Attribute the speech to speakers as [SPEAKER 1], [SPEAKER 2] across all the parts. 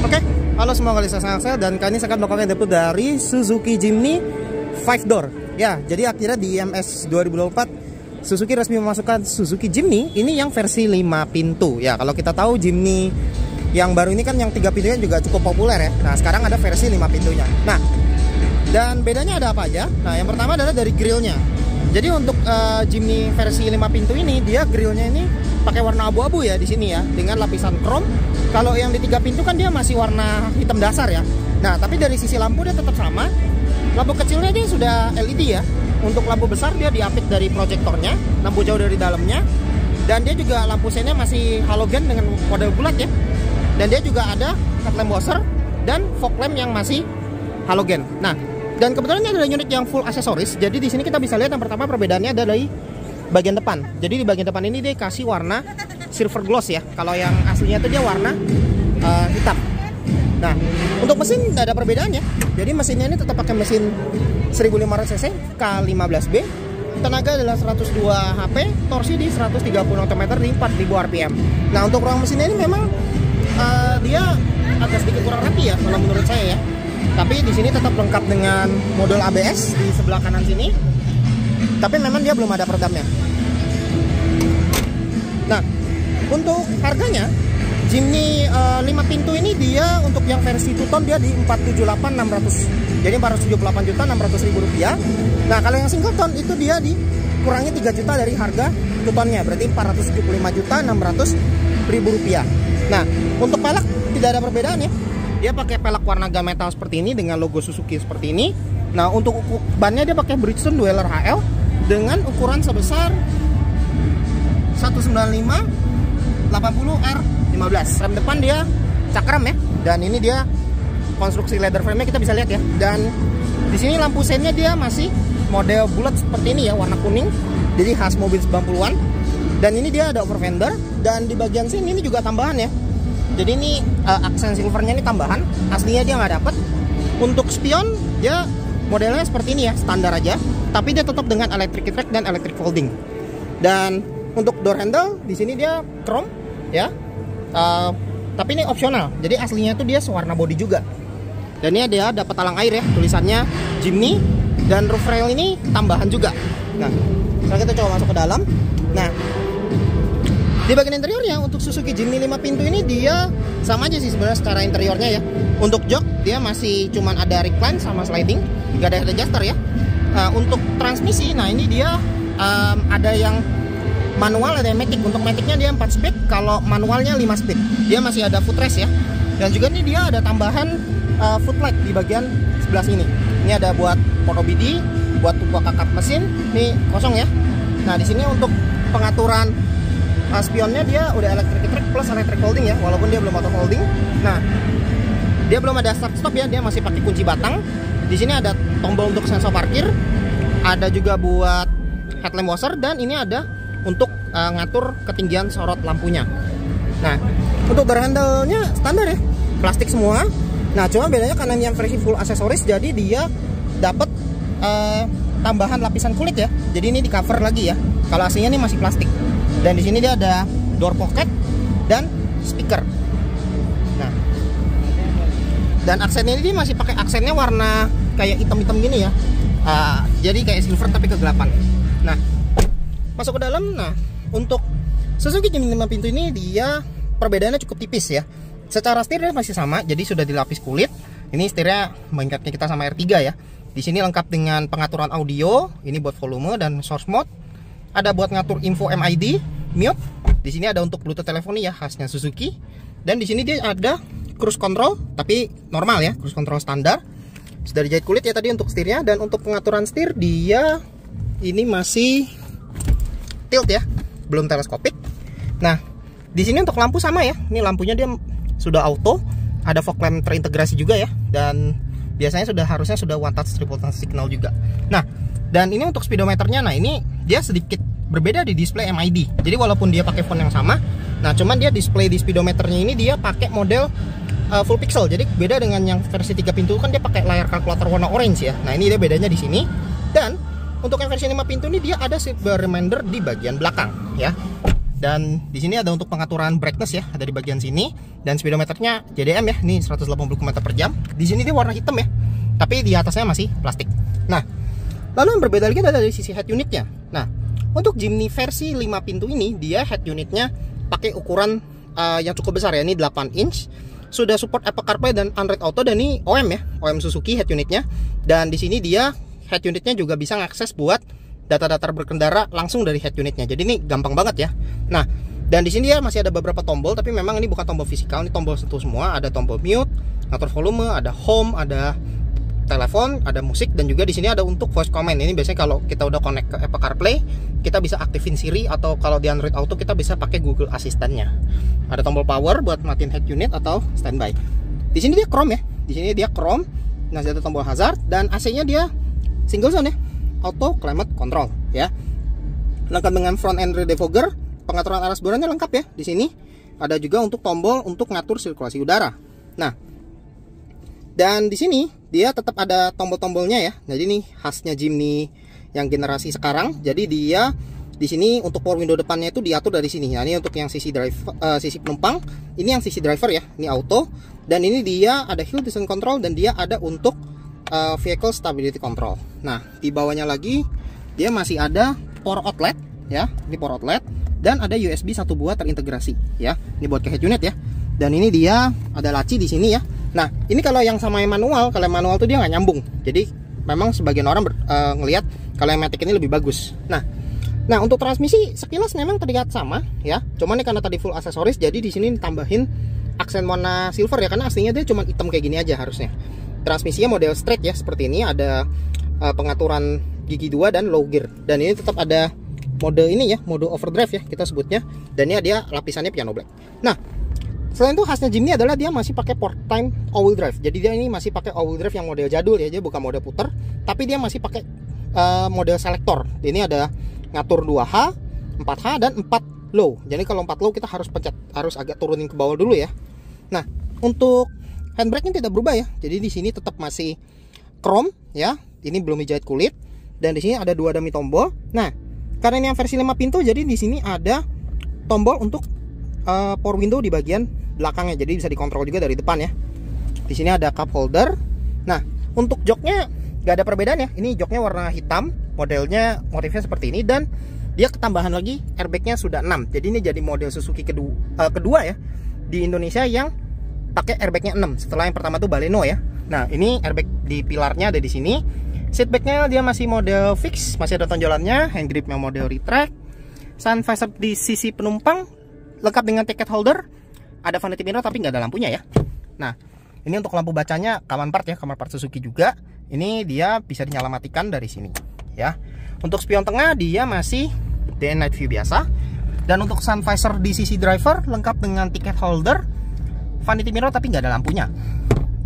[SPEAKER 1] Oke, halo semua, kali saya dan kali ini saya akan melakukan review dari Suzuki Jimny 5 door. Ya, jadi akhirnya di IMS 2024 Suzuki resmi memasukkan Suzuki Jimny ini yang versi 5 pintu. Ya, kalau kita tahu Jimny yang baru ini kan yang 3 pintunya juga cukup populer ya. Nah, sekarang ada versi 5 pintunya. Nah, dan bedanya ada apa aja? Nah, yang pertama adalah dari grillnya. Jadi untuk Jimny versi 5 pintu ini, dia grillnya ini pakai warna abu-abu ya di sini ya, dengan lapisan chrome. Kalau yang di 3 pintu kan dia masih warna hitam dasar ya. Nah, tapi dari sisi lampu dia tetap sama. Lampu kecilnya dia sudah LED ya. Untuk lampu besar dia diapit dari proyektornya, lampu jauh dari dalamnya. Dan dia juga lampu sennya masih halogen dengan model bulat ya. Dan dia juga ada headlamp washer dan fog lamp yang masih halogen. Nah, dan kebetulan ini adalah unit yang full aksesoris. Jadi di sini kita bisa lihat yang pertama perbedaannya ada dari bagian depan. Jadi di bagian depan ini dia kasih warna silver gloss ya. Kalau yang aslinya itu dia warna hitam. Nah, untuk mesin tidak ada perbedaannya. Jadi mesinnya ini tetap pakai mesin 1500 cc K15B. Tenaga adalah 102 HP, torsi di 130 Nm di 4000 rpm. Nah, untuk ruang mesinnya ini memang dia agak sedikit kurang rapi ya kalau menurut saya ya. Tapi di sini tetap lengkap dengan modul ABS di sebelah kanan sini. Tapi memang dia belum ada peredamnya. Nah, untuk harganya Jimny 5 pintu ini dia untuk yang versi 2 ton dia di 478.600. Jadi 478.600.000 rupiah. Nah, kalau yang single ton itu dia dikurangi 3 juta dari harga 2 tonnya, berarti 475.600.000 rupiah. Nah, untuk pelek tidak ada perbedaan ya. Dia pakai pelek warna gunmetal seperti ini dengan logo Suzuki seperti ini. Nah, untuk bannya dia pakai Bridgestone Dweller HL dengan ukuran sebesar 195/80R15. Rem depan dia cakram ya. Dan ini dia konstruksi leather frame-nya kita bisa lihat ya. Dan di sini lampu sennya dia masih model bulat seperti ini ya, warna kuning. Jadi khas mobil 90-an. Dan ini dia ada over fender, dan di bagian sini ini juga tambahan ya. Jadi ini aksen silvernya ini tambahan, aslinya dia nggak dapet. Untuk spion dia modelnya seperti ini ya, standar aja. Tapi dia tetap dengan electric track dan electric folding. Dan untuk door handle di sini dia chrome ya. Tapi ini opsional. Jadi aslinya itu dia sewarna body juga. Dan ini dia dapat talang air ya, tulisannya Jimny. Dan roof rail ini tambahan juga. Nah, sekarang kita coba masuk ke dalam. Nah, di bagian interiornya untuk Suzuki Jimny 5 pintu ini dia sama aja sih sebenarnya secara interiornya ya. Untuk jok dia masih cuman ada recline sama sliding, nggak ada head adjuster ya. Untuk transmisi, nah ini dia ada yang manual, ada yang matic. Untuk maticnya dia 4 speed, kalau manualnya 5 speed. Dia masih ada footrest ya. Dan juga nih dia ada tambahan footlight di bagian sebelah sini. Ini ada buat port OBD, buat buka kakap mesin. Ini kosong ya. Nah, di sini untuk pengaturan spionnya dia udah electric track plus electric folding ya, walaupun dia belum auto folding. Nah, dia belum ada start stop ya, dia masih pakai kunci batang. Di sini ada tombol untuk sensor parkir, ada juga buat headlamp washer, dan ini ada untuk ngatur ketinggian sorot lampunya. Nah, untuk door handle-nya standar ya, plastik semua. Nah, cuma bedanya karena yang versi full aksesoris, jadi dia dapat tambahan lapisan kulit ya. Jadi ini di cover lagi ya. Kalau aslinya ini masih plastik. Dan di sini dia ada door pocket dan speaker. Nah, dan aksennya ini masih pakai aksennya warna kayak hitam-hitam gini ya. Jadi kayak silver tapi kegelapan. Nah, masuk ke dalam. Nah, untuk Suzuki Jimny 5 pintu ini dia perbedaannya cukup tipis ya. Secara setirnya masih sama, jadi sudah dilapis kulit. Ini setirnya mengingatkan kita sama R3 ya. Di sini lengkap dengan pengaturan audio, ini buat volume dan source mode. Ada buat ngatur info MID, mute. Di sini ada untuk Bluetooth teleponi ya, khasnya Suzuki. Dan di sini dia ada cruise control, tapi normal ya, cruise control standar. Sudah dijahit kulit ya tadi untuk setirnya. Dan untuk pengaturan setir dia ini masih tilt ya, belum teleskopik. Nah, di sini untuk lampu sama ya. Ini lampunya dia sudah auto, ada fog lamp terintegrasi juga ya. Dan biasanya harusnya sudah one touch triple touch signal juga. Nah, dan ini untuk speedometernya, nah ini dia sedikit berbeda di display MID. Jadi walaupun dia pakai font yang sama, nah cuman dia display di speedometernya ini dia pakai model full pixel. Jadi beda dengan yang versi 3 pintu kan dia pakai layar kalkulator warna orange ya. Nah, ini dia bedanya di sini. Dan untuk yang versi 5 pintu ini dia ada seatbelt reminder di bagian belakang ya. Dan di sini ada untuk pengaturan brightness ya, ada di bagian sini. Dan speedometernya JDM ya, ini 180 km/jam. Di sini dia warna hitam ya, tapi di atasnya masih plastik. Nah, lalu yang berbeda lagi adalah dari sisi head unitnya. Nah, untuk Jimny versi 5 pintu ini, dia head unitnya pakai ukuran yang cukup besar ya, ini 8 inch. Sudah support Apple CarPlay dan Android Auto, dan ini OM ya, OM Suzuki head unitnya. Dan di sini dia head unitnya juga bisa ngakses buat data-data berkendara langsung dari head unitnya. Jadi ini gampang banget ya. Nah, dan di sini ya masih ada beberapa tombol, tapi memang ini bukan tombol fisikal, ini tombol sentuh semua. Ada tombol mute, ngatur volume, ada home, ada telepon, ada musik, dan juga di sini ada untuk voice command. Ini biasanya kalau kita udah connect ke Apple CarPlay, kita bisa aktifin Siri, atau kalau di Android Auto kita bisa pakai Google Assistant-nya. Ada tombol power buat matiin head unit atau standby. Di sini dia chrome ya. Di sini dia chrome. Nah, ada tombol hazard, dan AC-nya dia single zone ya, auto climate control ya. Lengkap dengan front end rear defogger, pengaturan arah seburannya lengkap ya. Di sini ada juga untuk tombol untuk ngatur sirkulasi udara. Nah, dan di sini dia tetap ada tombol-tombolnya ya. Jadi ini khasnya Jimny yang generasi sekarang. Jadi dia di sini untuk power window depannya itu diatur dari sini. Nah, ini untuk yang sisi driver, sisi penumpang. Ini yang sisi driver ya. Ini auto. Dan ini dia ada hill descent control, dan dia ada untuk vehicle stability control. Nah, di bawahnya lagi dia masih ada power outlet ya. Ini power outlet, dan ada USB 1 buah terintegrasi ya. Ini buat ke head unit ya. Dan ini dia ada laci di sini ya. Nah, ini kalau yang sama yang manual, kalau yang manual tuh dia nggak nyambung. Jadi memang sebagian orang ngelihat kalau yang matic ini lebih bagus. Nah, untuk transmisi sekilas memang terlihat sama ya. Cuman ini karena tadi full aksesoris, jadi di sini tambahin aksen warna silver ya, karena aslinya dia cuma hitam kayak gini aja harusnya. Transmisinya model straight ya, seperti ini. Ada pengaturan gigi 2 dan low gear. Dan ini tetap ada mode ini ya, mode overdrive ya kita sebutnya. Dan ini dia lapisannya piano black. Nah, selain itu khasnya Jimny adalah dia masih pakai port time all wheel drive. Jadi dia ini masih pakai all wheel drive yang model jadul ya, dia bukan mode puter, tapi dia masih pakai model selector. Ini ada ngatur 2H, 4H, dan 4 low. Jadi kalau 4 low kita harus pencet, harus agak turunin ke bawah dulu ya. Nah, untuk handbrake-nya tidak berubah ya. Jadi di sini tetap masih chrome ya. Ini belum dijahit kulit. Dan di sini ada 2 dummy tombol. Nah, karena ini yang versi 5 pintu, jadi di sini ada tombol untuk power window di bagian belakangnya. Jadi bisa dikontrol juga dari depan ya. Di sini ada cup holder. Nah, untuk joknya nggak ada perbedaan ya. Ini joknya warna hitam, modelnya motifnya seperti ini, dan dia ketambahan lagi airbagnya sudah 6. Jadi ini jadi model Suzuki kedua ya di Indonesia yang pakai airbagnya 6. Setelah yang pertama tuh Baleno ya. Nah, ini airbag di pilarnya ada di sini. Seatbacknya dia masih model fix, masih ada tonjolannya. Hand gripnya model retract. Sun visor di sisi penumpang lengkap dengan ticket holder. Ada vanity mirror tapi nggak ada lampunya ya. Nah, ini untuk lampu bacanya common part ya, common part Suzuki juga. Ini dia bisa dinyala matikan dari sini ya. Untuk spion tengah dia masih day and night view biasa. Dan untuk sun visor di sisi driver lengkap dengan ticket holder, vanity mirror tapi nggak ada lampunya.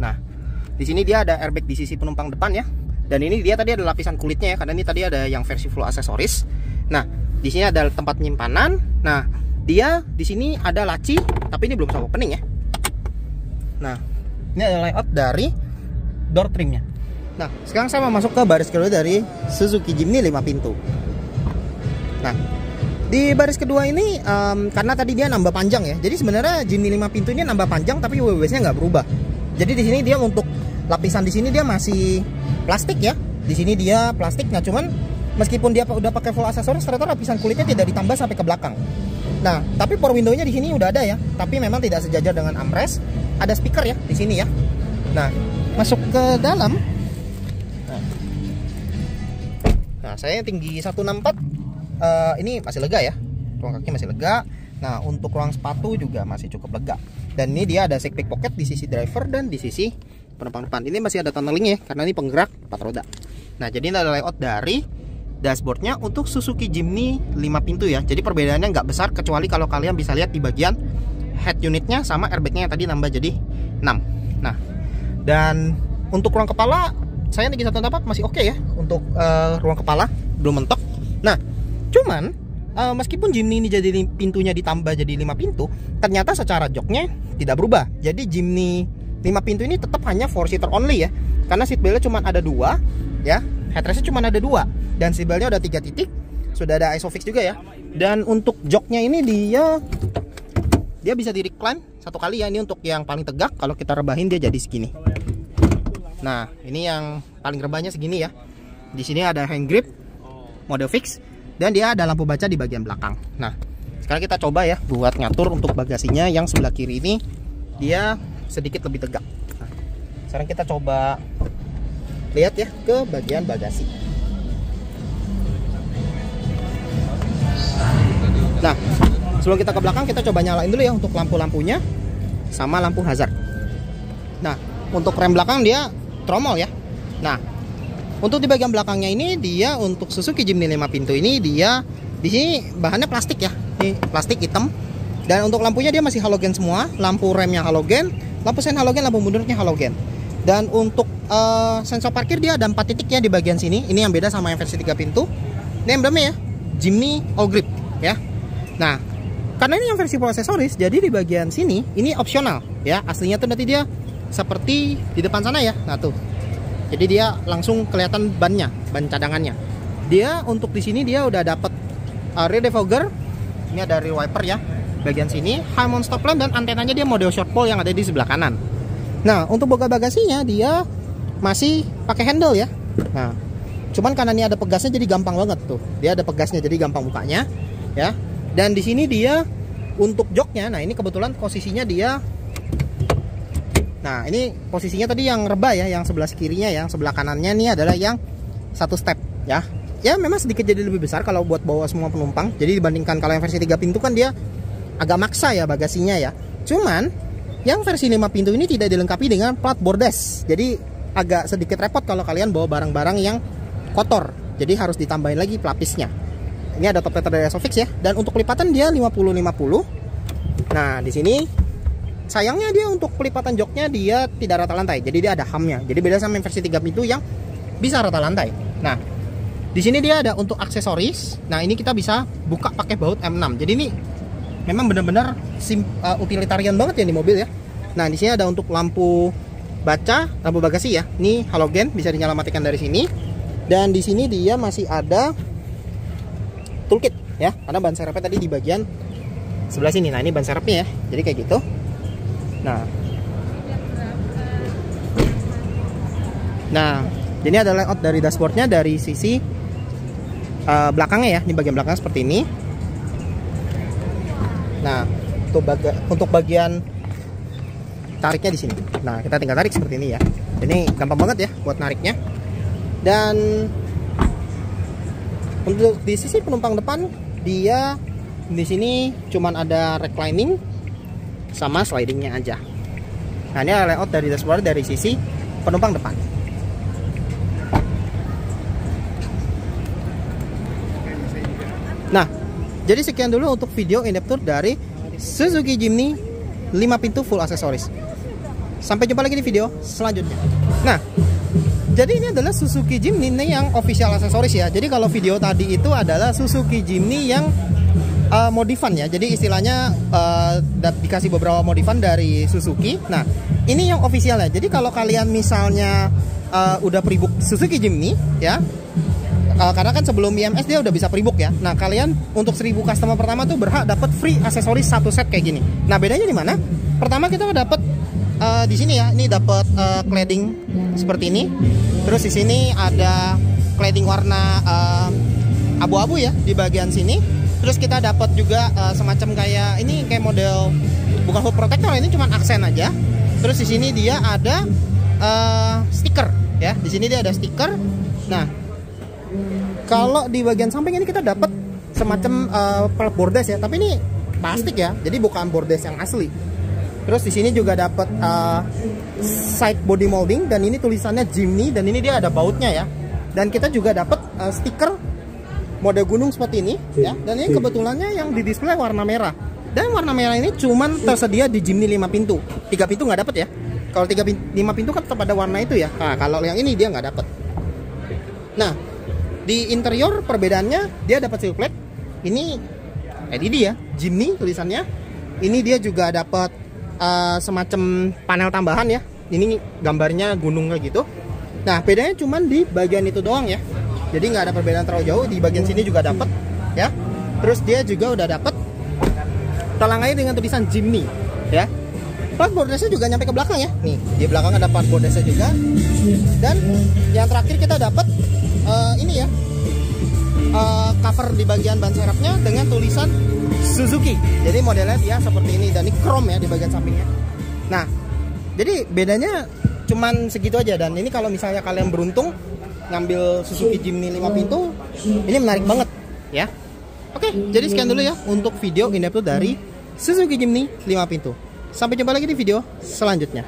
[SPEAKER 1] Nah, di sini dia ada airbag di sisi penumpang depan ya. Dan ini dia tadi ada lapisan kulitnya ya, karena ini tadi ada yang versi full aksesoris. Nah, di sini ada tempat penyimpanan. Nah, dia di sini ada laci, tapi ini belum sama opening ya. Nah, ini ada layout dari door trimnya. Nah, sekarang saya mau masuk ke baris kedua dari Suzuki Jimny 5 pintu. Nah, di baris kedua ini karena tadi dia nambah panjang ya. Jadi sebenarnya Jimny 5 pintu ini nambah panjang, tapi wheelbase-nya nggak berubah. Jadi di sini dia untuk lapisan di sini dia masih plastik ya. Di sini dia plastik. Nah, cuman meskipun dia udah pakai full aksesoris, ternyata lapisan kulitnya tidak ditambah sampai ke belakang. Nah, tapi power window-nya di sini udah ada ya. Tapi memang tidak sejajar dengan armrest. Ada speaker ya di sini ya. Nah, masuk ke dalam. Nah, saya tinggi 164. Ini masih lega ya. Ruang kaki masih lega. Nah, untuk ruang sepatu juga masih cukup lega. Dan ini dia ada side pick pocket di sisi driver dan di sisi penumpang depan. Ini masih ada tunneling ya, karena ini penggerak 4 roda. Nah, jadi ini ada layout dari dashboardnya untuk Suzuki Jimny 5 pintu ya. Jadi perbedaannya nggak besar, kecuali kalau kalian bisa lihat di bagian head unitnya sama airbagnya yang tadi nambah jadi 6. Nah, dan untuk ruang kepala saya tinggi 164 masih oke ya. Untuk ruang kepala belum mentok. Nah, cuman meskipun Jimny ini jadi pintunya ditambah jadi 5 pintu, ternyata secara joknya tidak berubah. Jadi Jimny 5 pintu ini tetap hanya 4-seater only ya. Karena seatbeltnya cuma ada 2 ya. Headrestnya cuma ada 2. Dan seatbeltnya ada 3 titik. sudah ada ISOFIX juga ya. Dan untuk joknya ini dia bisa di recline satu kali ya. Ini untuk yang paling tegak, kalau kita rebahin dia jadi segini. Nah, ini yang paling rebahnya segini ya. Di sini ada hand grip mode fix dan dia ada lampu baca di bagian belakang. Nah, sekarang kita coba ya buat ngatur untuk bagasinya yang sebelah kiri ini dia sedikit lebih tegak. Nah, sekarang kita coba lihat ya ke bagian bagasi. Nah, sebelum kita ke belakang kita coba nyalain dulu ya untuk lampu-lampunya sama lampu hazard. Nah, untuk rem belakang dia tromol ya. Nah, untuk di bagian belakangnya ini dia untuk Suzuki Jimny 5 pintu ini dia di sini bahannya plastik ya. Ini plastik hitam. Dan untuk lampunya dia masih halogen semua, lampu remnya halogen, lampu sen halogen, lampu mundurnya halogen. Dan untuk sensor parkir dia ada 4 titik ya di bagian sini. Ini yang beda sama yang versi 3 pintu. Ini emblemnya ya, Jimny All Grip ya. Nah, karena ini yang versi full aksesoris, jadi di bagian sini ini opsional ya. Aslinya tuh nanti dia seperti di depan sana ya. Nah tuh, jadi dia langsung kelihatan bannya, ban cadangannya. Dia untuk di sini dia udah dapat rear defogger. Ini ada rear wiper ya. Bagian sini high mount stop lamp dan antenanya dia mode short pole yang ada di sebelah kanan. Nah, untuk buka bagasinya dia masih pakai handle ya. Nah, cuman karena ini ada pegasnya jadi gampang banget tuh. Dia ada pegasnya jadi gampang bukanya ya. Dan di sini dia untuk joknya, nah ini kebetulan posisinya dia. Nah, ini posisinya tadi yang rebah ya, yang sebelah kirinya, yang sebelah kanannya ini adalah yang satu step ya. Ya memang sedikit jadi lebih besar kalau buat bawa semua penumpang. Jadi dibandingkan kalau yang versi 3 pintu kan dia agak maksa ya bagasinya ya. Cuman yang versi 5 pintu ini tidak dilengkapi dengan plat bordes. Jadi agak sedikit repot kalau kalian bawa barang-barang yang kotor. Jadi harus ditambahin lagi pelapisnya. Ini ada top tether dari ISOFIX ya. Dan untuk pelipatan dia 50-50. Nah, di sini sayangnya dia untuk pelipatan joknya dia tidak rata lantai. Jadi dia ada hamnya. Jadi beda sama yang versi 3 pintu yang bisa rata lantai. Nah, di sini dia ada untuk aksesoris. Nah, ini kita bisa buka pakai baut M6. Jadi ini memang benar-benar utilitarian banget ya di mobil ya. Nah, di sini ada untuk lampu baca, lampu bagasi ya. Ini halogen, bisa dinyala matikan dari sini. Dan di sini dia masih ada toolkit ya, karena ban serepnya tadi di bagian sebelah sini. Nah, ini ban serepnya ya, jadi kayak gitu. Nah, ini ada layout dari dashboardnya dari sisi belakangnya ya. Ini bagian belakang seperti ini. Nah, untuk bagian tariknya di sini. Nah, kita tinggal tarik seperti ini ya. Ini gampang banget ya buat nariknya. Dan untuk di sisi penumpang depan dia di sini cuman ada reclining sama slidingnya aja. Nah, ini layout dari dashboard dari sisi penumpang depan. Nah, jadi sekian dulu untuk video in-depth tour dari Suzuki Jimny 5 pintu full aksesoris. Sampai jumpa lagi di video selanjutnya. Nah, jadi ini adalah Suzuki Jimny yang official aksesoris ya. Jadi kalau video tadi itu adalah Suzuki Jimny yang modifan ya. Jadi istilahnya dikasih beberapa modifan dari Suzuki. Nah, ini yang officialnya. Jadi kalau kalian misalnya udah pre-book Suzuki Jimny ya, karena kan sebelum IMS dia udah bisa pre-book ya. Nah, kalian untuk 1000 customer pertama tuh berhak dapat free aksesoris 1 set kayak gini. Nah, bedanya di mana? Pertama kita dapat di sini ya, ini dapat cladding seperti ini. Terus di sini ada cladding warna abu-abu ya di bagian sini. Terus kita dapat juga semacam kayak ini kayak model bukan hood protector, ini cuma aksen aja. Terus di sini dia ada stiker ya. Di sini dia ada stiker. Nah, kalau di bagian samping ini kita dapat semacam plat bordes ya, tapi ini plastik ya. Jadi bukan bordes yang asli. Terus di sini juga dapat side body molding dan ini tulisannya Jimny dan ini dia ada bautnya ya. Dan kita juga dapat stiker mode gunung seperti ini ya. Dan ini kebetulannya yang di display warna merah. Dan warna merah ini cuman tersedia di Jimny 5 pintu. 3 pintu nggak dapat ya. Kalau 5 pintu kan tetap ada warna itu ya. Nah, kalau yang ini dia nggak dapat. Nah, di interior perbedaannya dia dapat seal plate. Ini LED ya, Jimny tulisannya. Ini dia juga dapat semacam panel tambahan ya. Ini gambarnya gunung kayak gitu. Nah, bedanya cuman di bagian itu doang ya. Jadi nggak ada perbedaan terlalu jauh. Di bagian sini juga dapat. ya. Terus dia juga udah dapet talang air dengan tulisan Jimny, ya. Plat bordersnya juga nyampe ke belakang ya. Nih, di belakang ada plat bordersnya juga. Dan yang terakhir kita dapat ini ya, cover di bagian ban serepnya dengan tulisan Suzuki. Jadi modelnya dia seperti ini dan ini chrome ya di bagian sampingnya. Nah, jadi bedanya cuman segitu aja. Dan ini kalau misalnya kalian beruntung ngambil Suzuki Jimny 5 pintu, ini menarik banget ya. Oke, jadi sekian dulu ya untuk video in-depth dari Suzuki Jimny 5 pintu. Sampai jumpa lagi di video selanjutnya.